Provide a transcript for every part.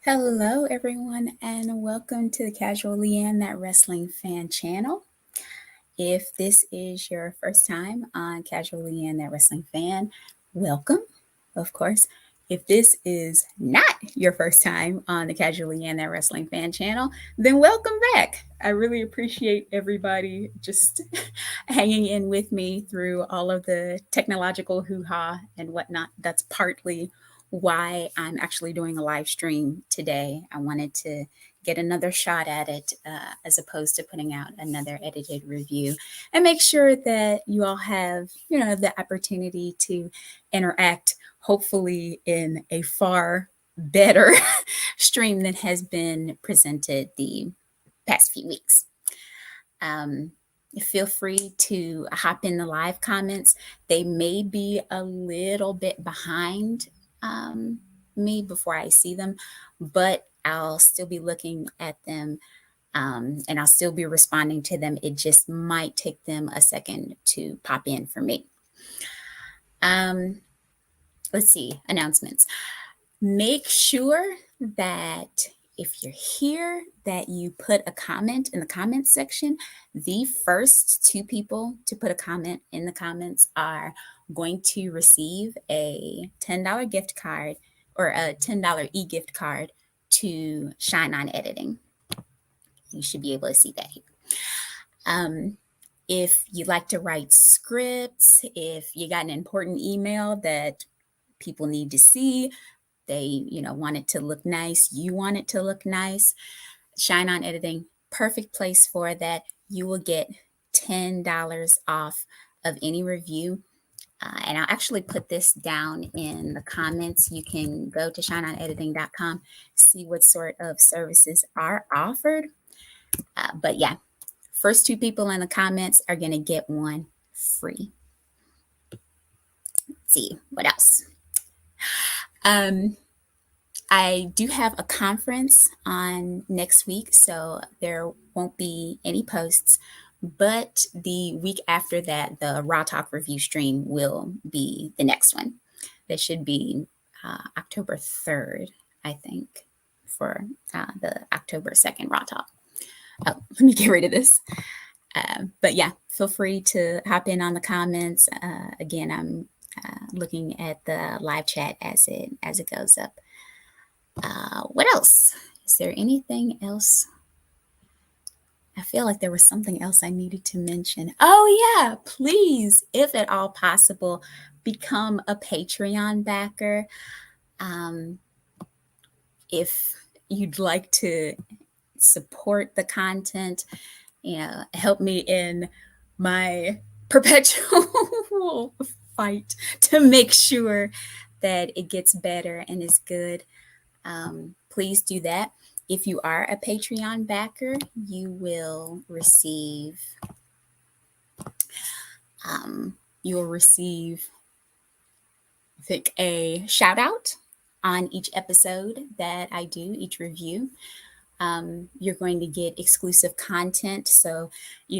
Hello, everyone, and welcome to the Casualeann, that wrestling fan channel. If this is your first time on Casualeann, that wrestling fan, welcome, of course. If this is not your first time on the Casualeann, that wrestling fan channel, then welcome back. I really appreciate everybody just hanging in with me through all of the technological hoo-ha and whatnot. That's partly why I'm actually doing a live stream today. I wanted to get another shot at it as opposed to putting out another edited review, and make sure that you all have, the opportunity to interact, hopefully in a far better stream than has been presented the past few weeks. Feel free to hop in the live comments. They may be a little bit behind me before I see them, but I'll still be looking at them, and I'll still be responding to them. It just might take them a second to pop in for me. Let's see, announcements. Make sure that if you're here, that you put a comment in the comments section. The first two people to put a comment in the comments are going to receive a $10 gift card or a $10 e-gift card to Shine On Editing. You should be able to see that here. If you like to write scripts, if you got an important email that people need to see, they, want it to look nice, you want it to look nice, Shine On Editing, perfect place for that. You will get $10 off of any review. And I'll actually put this down in the comments. You can go to shineonediting.com, see what sort of services are offered. But yeah, first two people in the comments are going to get one free. Let's see, what else? I do have a conference on next week, so there won't be any posts. But the week after that, the Raw Talk review stream will be the next one. That should be October 3rd, I think, for the October 2nd Raw Talk. Oh, let me get rid of this. But yeah, feel free to hop in on the comments. Again, I'm looking at the live chat as it goes up. What else? Is there anything else? I feel like there was something else I needed to mention. Oh yeah, please, if at all possible, become a Patreon backer. If you'd like to support the content, help me in my perpetual fight to make sure that it gets better and is good. Please do that. If you are a Patreon backer, you will receive I think, a shout out on each episode that I do, each review. You're going to get exclusive content. So,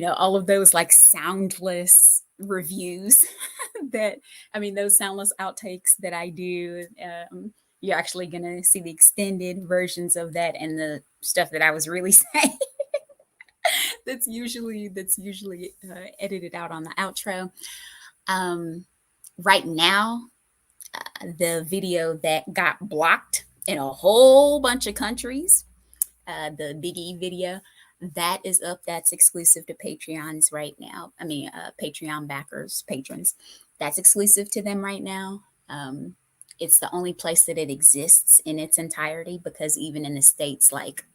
all of those like soundless reviews those soundless outtakes that I do, you're actually going to see the extended versions of that and the stuff that I was really saying. that's usually edited out on the outro. Right now, the video that got blocked in a whole bunch of countries, the Big E video, that is up. That's exclusive to Patreons right now. Patreon backers, patrons. That's exclusive to them right now. It's the only place that it exists in its entirety, because even in the States, like,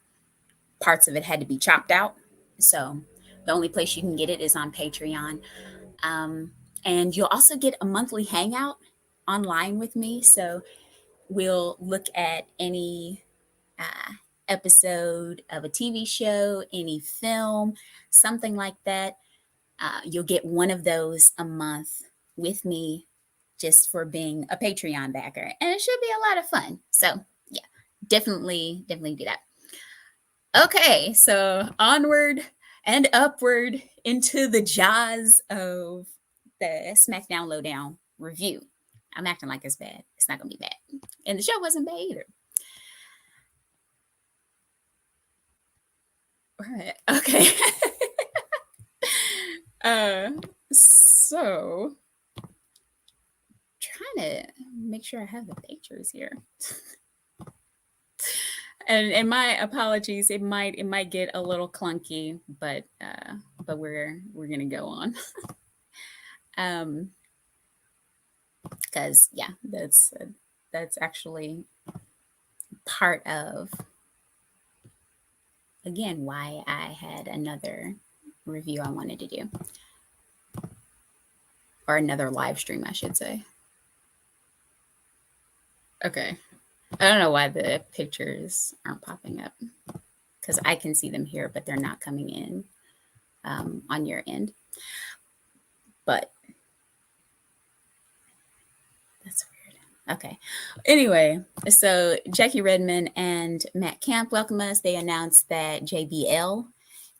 parts of it had to be chopped out. So the only place you can get it is on Patreon. And you'll also get a monthly hangout online with me. So we'll look at any episode of a TV show, any film, something like that. You'll get one of those a month with me, just for being a Patreon backer. And it should be a lot of fun. So yeah, definitely do that. Okay, so onward and upward into the jaws of the Smackdown Lowdown review. I'm acting like it's bad. It's not going to be bad. And the show wasn't bad either. Right. Okay. So trying to make sure I have the pictures here. And my apologies, it might get a little clunky, but we're gonna go on. Um, because yeah, that's actually part of, again, why I had another review I wanted to do, or another live stream, I should say. Okay. I don't know why the pictures aren't popping up, because I can see them here, but they're not coming in on your end. But that's weird. Okay. Anyway, so Jackie Redmond and Matt Camp welcome us. They announced that JBL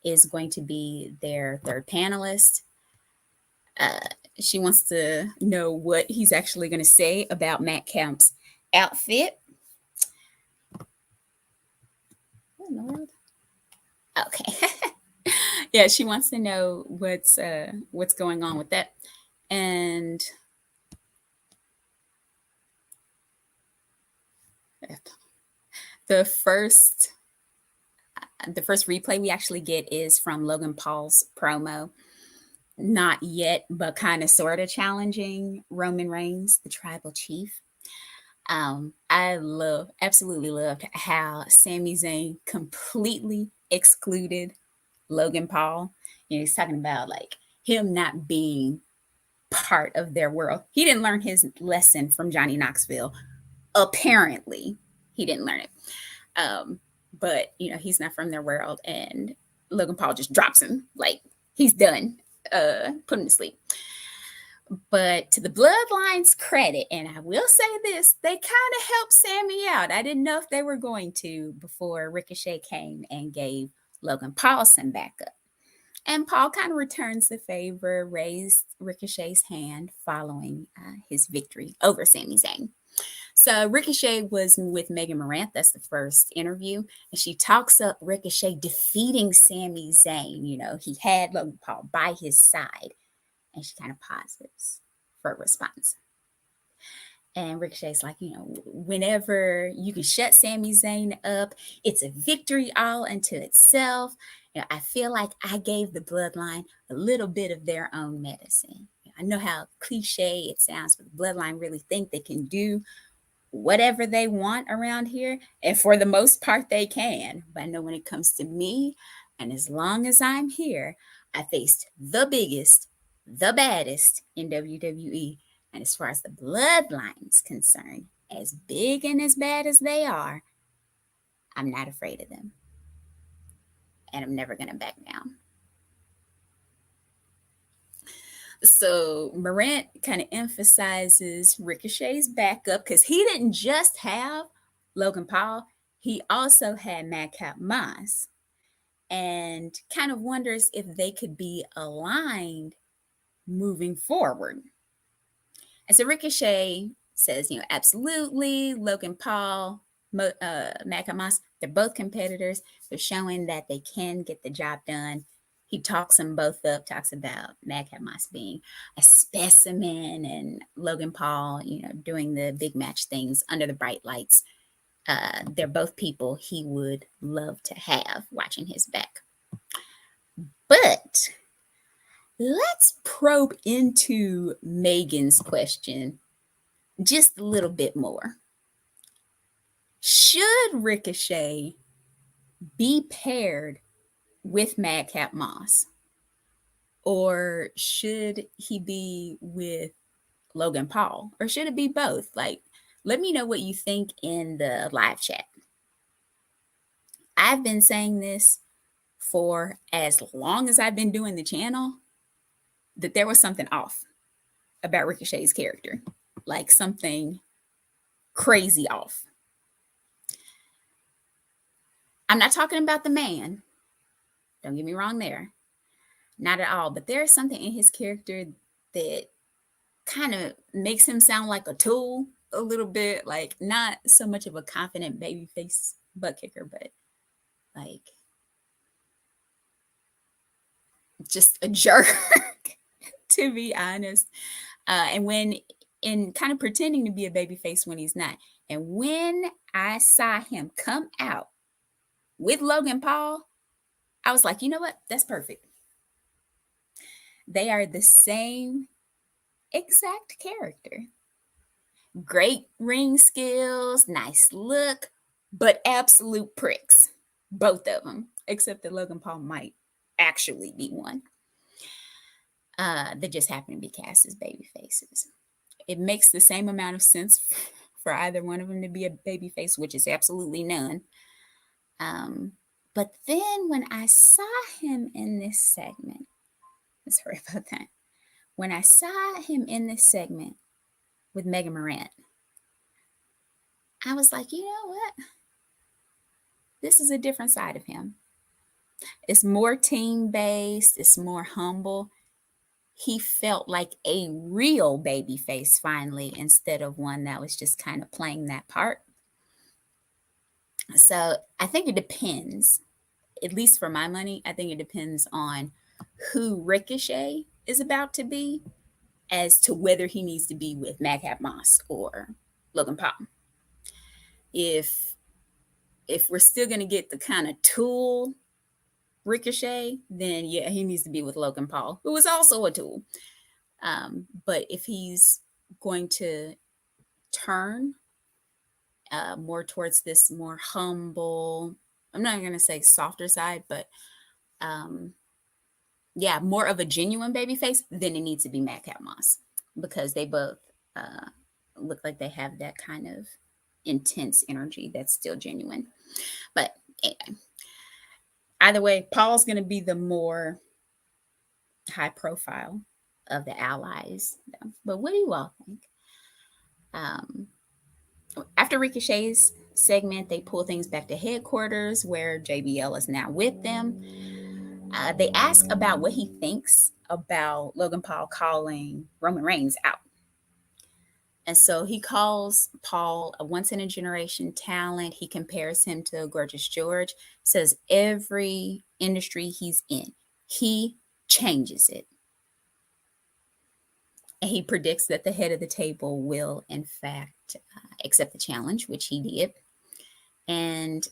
is going to be their third panelist. She wants to know what he's actually going to say about Matt Camp's outfit. What in the world? Okay. Yeah, she wants to know what's going on with that. And the first replay we actually get is from Logan Paul's promo. Not yet, but kind of sort of challenging Roman Reigns, the tribal chief. I absolutely loved how Sami Zayn completely excluded Logan Paul. You know, he's talking about like him not being part of their world. He didn't learn his lesson from Johnny Knoxville. Apparently, he didn't learn it. But you know, he's not from their world, and Logan Paul just drops him like he's done. Put him to sleep. But to the Bloodline's credit, and I will say this, they kind of helped Sammy out. I didn't know if they were going to before Ricochet came and gave Logan Paul some backup. And Paul kind of returns the favor, raised Ricochet's hand following his victory over Sami Zayn. So Ricochet was with Megan Morant. That's the first interview. And she talks up Ricochet defeating Sami Zayn. You know, he had Logan Paul by his side. And she kind of pauses for a response. And Ricochet's like, you know, whenever you can shut Sami Zayn up, it's a victory all unto itself. You know, I feel like I gave the Bloodline a little bit of their own medicine. I know how cliche it sounds, but the Bloodline really think they can do whatever they want around here. And for the most part, they can. But I know when it comes to me, and as long as I'm here, I faced the biggest, the baddest in WWE. And as far as the Bloodline is concerned, as big and as bad as they are, I'm not afraid of them. And I'm never going to back down. So Morant kind of emphasizes Ricochet's backup because he didn't just have Logan Paul, he also had Madcap Moss, and kind of wonders if they could be aligned moving forward. And so Ricochet says, you know, absolutely, Logan Paul, Madcap Moss, they're both competitors. They're showing that they can get the job done. He talks them both up, talks about Madcap Moss being a specimen and Logan Paul, you know, doing the big match things under the bright lights. They're both people he would love to have watching his back. But let's probe into Megan's question just a little bit more. Should Ricochet be paired with Madcap Moss? Or should he be with Logan Paul? Or should it be both? Like, let me know what you think in the live chat. I've been saying this for as long as I've been doing the channel, that there was something off about Ricochet's character. Like something crazy off. I'm not talking about the man. Don't get me wrong there. Not at all. But there's something in his character that kind of makes him sound like a tool a little bit. Like not so much of a confident babyface butt kicker, but like just a jerk, to be honest. And kind of pretending to be a baby face when he's not. And when I saw him come out with Logan Paul, I was like, you know what? That's perfect. They are the same exact character. Great ring skills, nice look, but absolute pricks. Both of them, except that Logan Paul might actually be one. That just happen to be cast as baby faces. It makes the same amount of sense for either one of them to be a baby face, which is absolutely none. But then when I saw him in this segment, sorry about that. When I saw him in this segment with Megan Morant, I was like, you know what? This is a different side of him. It's more team-based. It's more humble. He felt like a real baby face finally, instead of one that was just kind of playing that part. So I think it depends. At least for my money, I think it depends on who Ricochet is about to be as to whether he needs to be with Madcap Moss or Logan Paul. If we're still going to get the kind of tool Ricochet, then yeah, he needs to be with Logan Paul, who is also a tool. But if he's going to turn more towards this more humble, I'm not going to say softer side, but yeah, more of a genuine baby face, then it needs to be Madcap Moss, because they both look like they have that kind of intense energy that's still genuine. But anyway, either way, Paul's going to be the more high profile of the allies. But what do you all think? After Ricochet's segment, they pull things back to headquarters where JBL is now with them. They ask about what he thinks about Logan Paul calling Roman Reigns out. And so he calls Paul a once-in-a-generation talent. He compares him to Gorgeous George, says every industry he's in, he changes it. And he predicts that the head of the table will, in fact, accept the challenge, which he did. And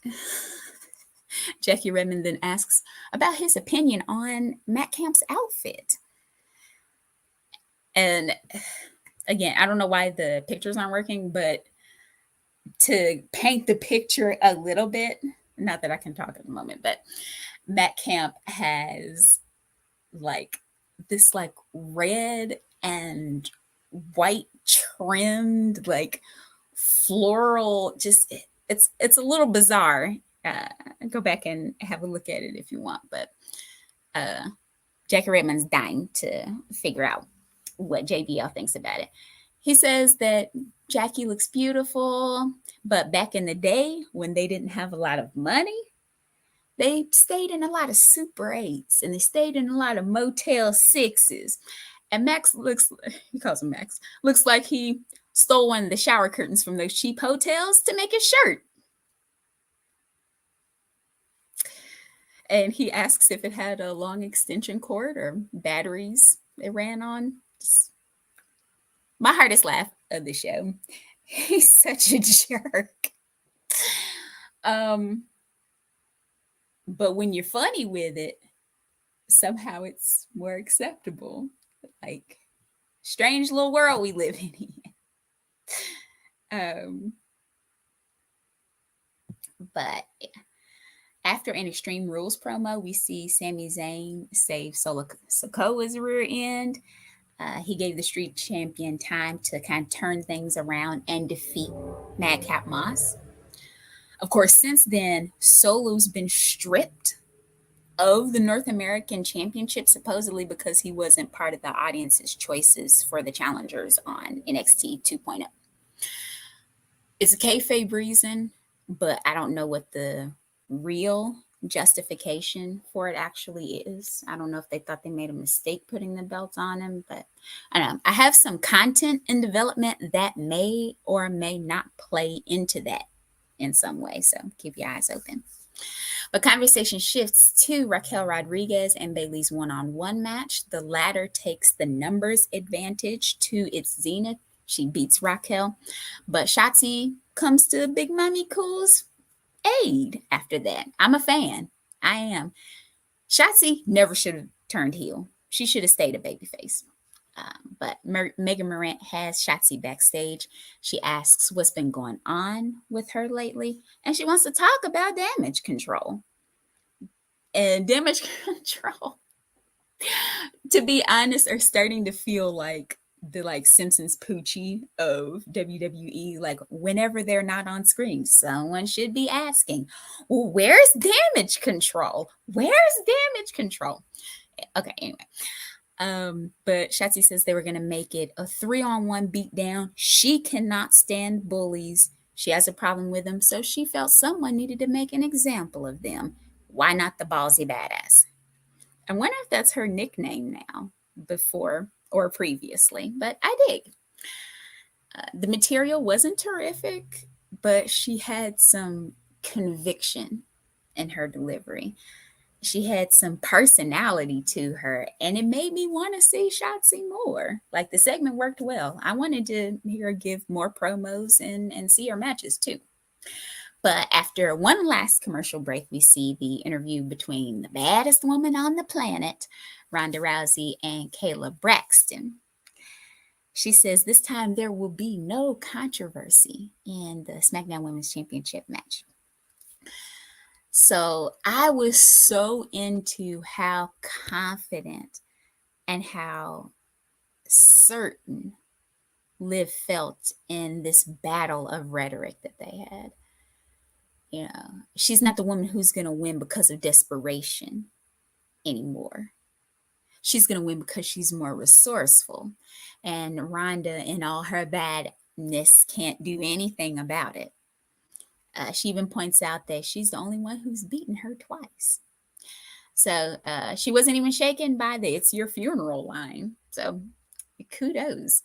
Jackie Redmond then asks about his opinion on Matt Camp's outfit. And again, I don't know why the pictures aren't working, but to paint the picture a little bit, not that I can talk at the moment, but Matt Camp has like this like red and white trimmed like floral, just it's a little bizarre. Go back and have a look at it if you want, but Jackie Redmond's dying to figure out what JBL thinks about it. He says that Jackie looks beautiful, but back in the day when they didn't have a lot of money, they stayed in a lot of Super 8s and they stayed in a lot of Motel 6s. And Max he calls him Max, looks like he stole one of the shower curtains from those cheap hotels to make a shirt. And he asks if it had a long extension cord or batteries it ran on. Just my hardest laugh of the show. He's such a jerk. But when you're funny with it, somehow it's more acceptable. Like, strange little world we live in here. But after an Extreme Rules promo, we see Sami Zayn save Solo Sikoa's rear end. He gave the Street Champion time to kind of turn things around and defeat Madcap Moss. Of course, since then, Solo's been stripped of the North American Championship, supposedly because he wasn't part of the audience's choices for the challengers on NXT 2.0. It's a kayfabe reason, but I don't know what the real justification for it actually is. I don't know if they thought they made a mistake putting the belts on him, but I don't know. I have some content in development that may or may not play into that. in some way. So keep your eyes open. But conversation shifts to Raquel Rodriguez and Bayley's one-on-one match. The latter takes the numbers advantage to its zenith. She beats Raquel, but Shotzi comes to Big Mommy Cool's aid after that. I'm a fan. I am. Shotzi never should have turned heel. She should have stayed a babyface. But Megan Morant has Shotzi backstage. She asks what's been going on with her lately, and she wants to talk about damage control. And damage control, to be honest, are starting to feel like the Simpsons Poochie of WWE. Like whenever they're not on screen, someone should be asking, well, where's damage control? Where's damage control? Okay, anyway. But Shotzi says they were going to make it a 3-on-1 beatdown. She cannot stand bullies. She has a problem with them, so she felt someone needed to make an example of them. Why not the ballsy badass? I wonder if that's her nickname now, before or previously, but I dig. The material wasn't terrific, but she had some conviction in her delivery. She had some personality to her, and it made me want to see Shotzi more. Like the segment worked well. I wanted to hear her give more promos and see her matches too. But after one last commercial break, we see the interview between the baddest woman on the planet, Ronda Rousey, and Kayla Braxton. She says this time there will be no controversy in the SmackDown Women's Championship match. So I was so into how confident and how certain Liv felt in this battle of rhetoric that they had. You know, she's not the woman who's going to win because of desperation anymore. She's going to win because she's more resourceful. And Ronda, in all her badness, can't do anything about it. She even points out that she's the only one who's beaten her twice. So she wasn't even shaken by the "it's your funeral" line. So kudos.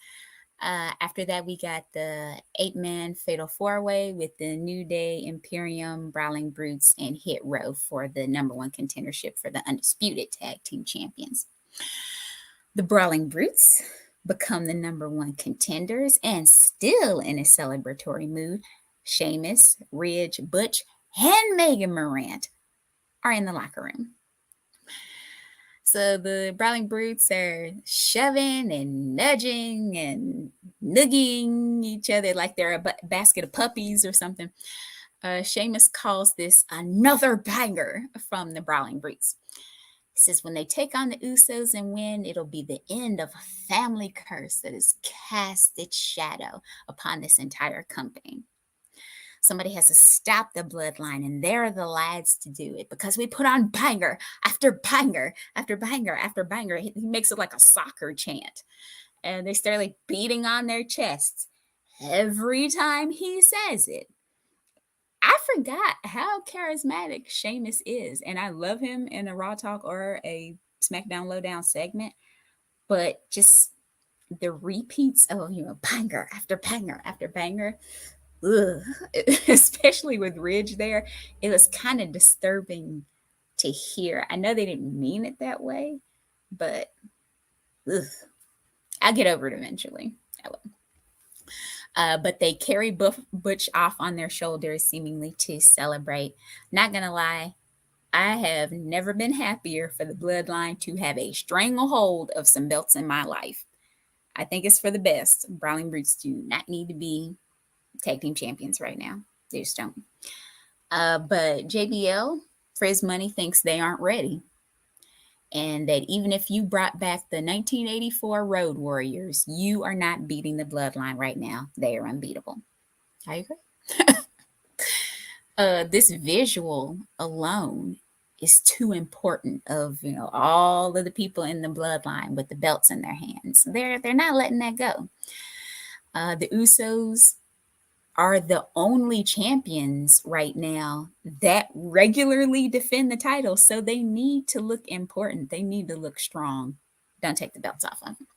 After that, we got the 8-man fatal 4-way with the New Day, Imperium, Brawling Brutes, and Hit Row for the #1 contendership for the undisputed tag team champions. The Brawling Brutes become the #1 contenders, and still in a celebratory mood, Sheamus, Ridge, Butch, and Megan Morant are in the locker room. So the Brawling Brutes are shoving and nudging and nugging each other like they're a basket of puppies or something. Sheamus calls this another banger from the Brawling Brutes. He says when they take on the Usos and win, it'll be the end of a family curse that has cast its shadow upon this entire company. Somebody has to stop the bloodline, and they're the lads to do it because we put on banger after banger after banger after banger. He makes it like a soccer chant, and they start like beating on their chests every time he says it. I forgot how charismatic Sheamus is, and I love him in a Raw Talk or a Smackdown Lowdown segment, but just the repeats of, banger after banger after banger. Ugh. Especially with Ridge there, it was kind of disturbing to hear. I know they didn't mean it that way, but ugh. I'll get over it eventually. I will. But they carry Butch off on their shoulders, seemingly to celebrate. Not gonna lie, I have never been happier for the bloodline to have a stranglehold of some belts in my life. I think it's for the best. Brawling Brutes do not need to be tag team champions right now. They just don't. But JBL, for his money, thinks they aren't ready. And that even if you brought back the 1984 Road Warriors, you are not beating the bloodline right now. They are unbeatable. I agree. This visual alone is too important of, all of the people in the bloodline with the belts in their hands. They're not letting that go. The Usos are the only champions right now that regularly defend the title. So they need to look important. They need to look strong. Don't take the belts off of them.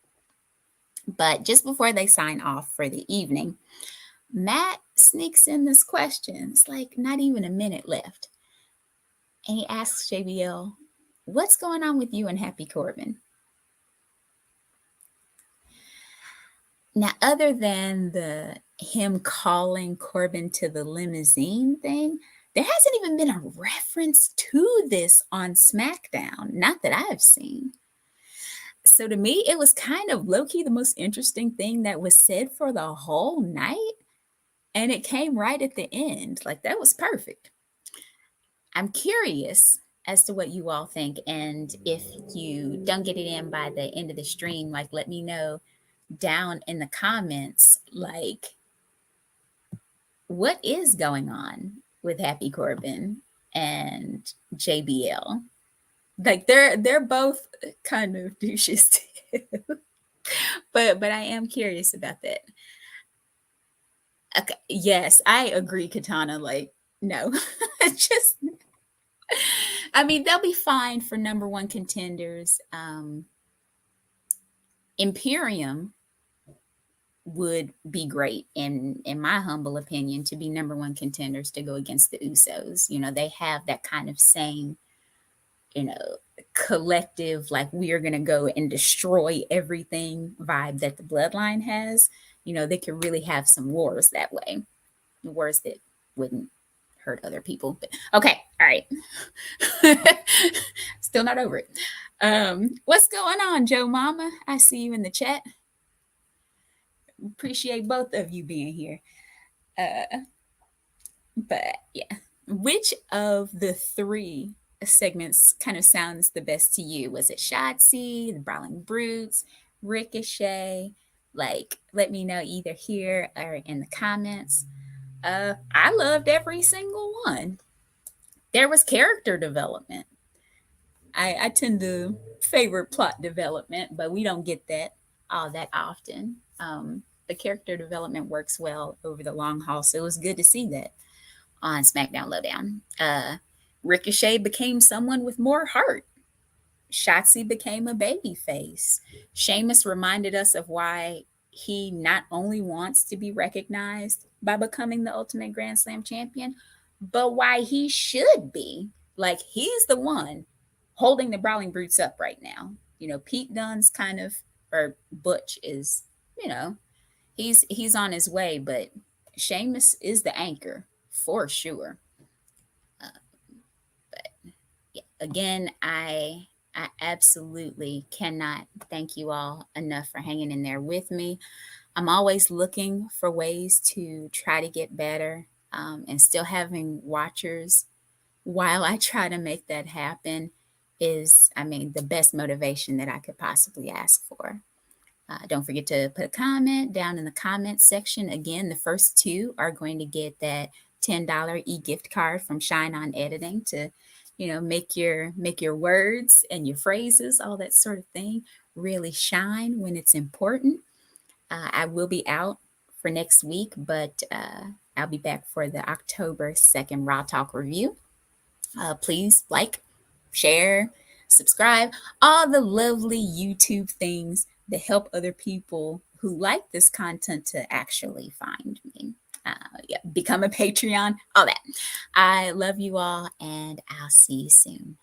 But just before they sign off for the evening, Matt sneaks in this question. It's like not even a minute left. And he asks JBL, what's going on with you and Happy Corbin? Now, other than him calling Corbin to the limousine thing, there hasn't even been a reference to this on Smackdown, not that I've seen. So to me, it was kind of low-key the most interesting thing that was said for the whole night. And it came right at the end. Like, that was perfect. I'm curious as to what you all think. And if you don't get it in by the end of the stream, like, let me know down in the comments, like, what is going on with Happy Corbin and JBL? Like, they're both kind of douches too. but I am curious about that. Okay, yes, I agree, Katana. Like, no, just, I mean, they'll be fine for number one contenders. Imperium would be great, in my humble opinion, to be number one contenders to go against the Usos. You know, they have that kind of same, you know, collective, like, we are going to go and destroy everything vibe that the Bloodline has. You know, they could really have some wars that way, wars that wouldn't hurt other people. But okay, all right. Still not over it. What's going on, Joe Mama? I see you in the chat. Appreciate both of you being here. But yeah, which of the three segments kind of sounds the best to you? Was it Shotzi, the Brawling Brutes, Ricochet? Like, let me know either here or in the comments. I loved every single one. There was character development. I tend to favor plot development, but we don't get that all that often. The character development works well over the long haul, so it was good to see that on Smackdown Lowdown. Ricochet became someone with more heart. Shotzi became a baby face. Sheamus reminded us of why he not only wants to be recognized by becoming the Ultimate Grand Slam champion, but why he should be. Like, he's the one holding the Brawling Brutes up right now. You know, Pete Dunne's kind of, or Butch is, you know, he's on his way, but Sheamus is the anchor for sure. But yeah, again, I absolutely cannot thank you all enough for hanging in there with me. I'm always looking for ways to try to get better, and still having watchers while I try to make that happen is, I mean, the best motivation that I could possibly ask for. Don't forget to put a comment down in the comments section. Again, the first two are going to get that $10 e-gift card from Shine On Editing to, you know, make your words and your phrases, all that sort of thing, really shine when it's important. I will be out for next week, but I'll be back for the October 2nd Raw Talk review. Please like, share, subscribe, all the lovely YouTube things that help other people who like this content to actually find me. Yeah, become a Patreon, all that. I love you all, and I'll see you soon.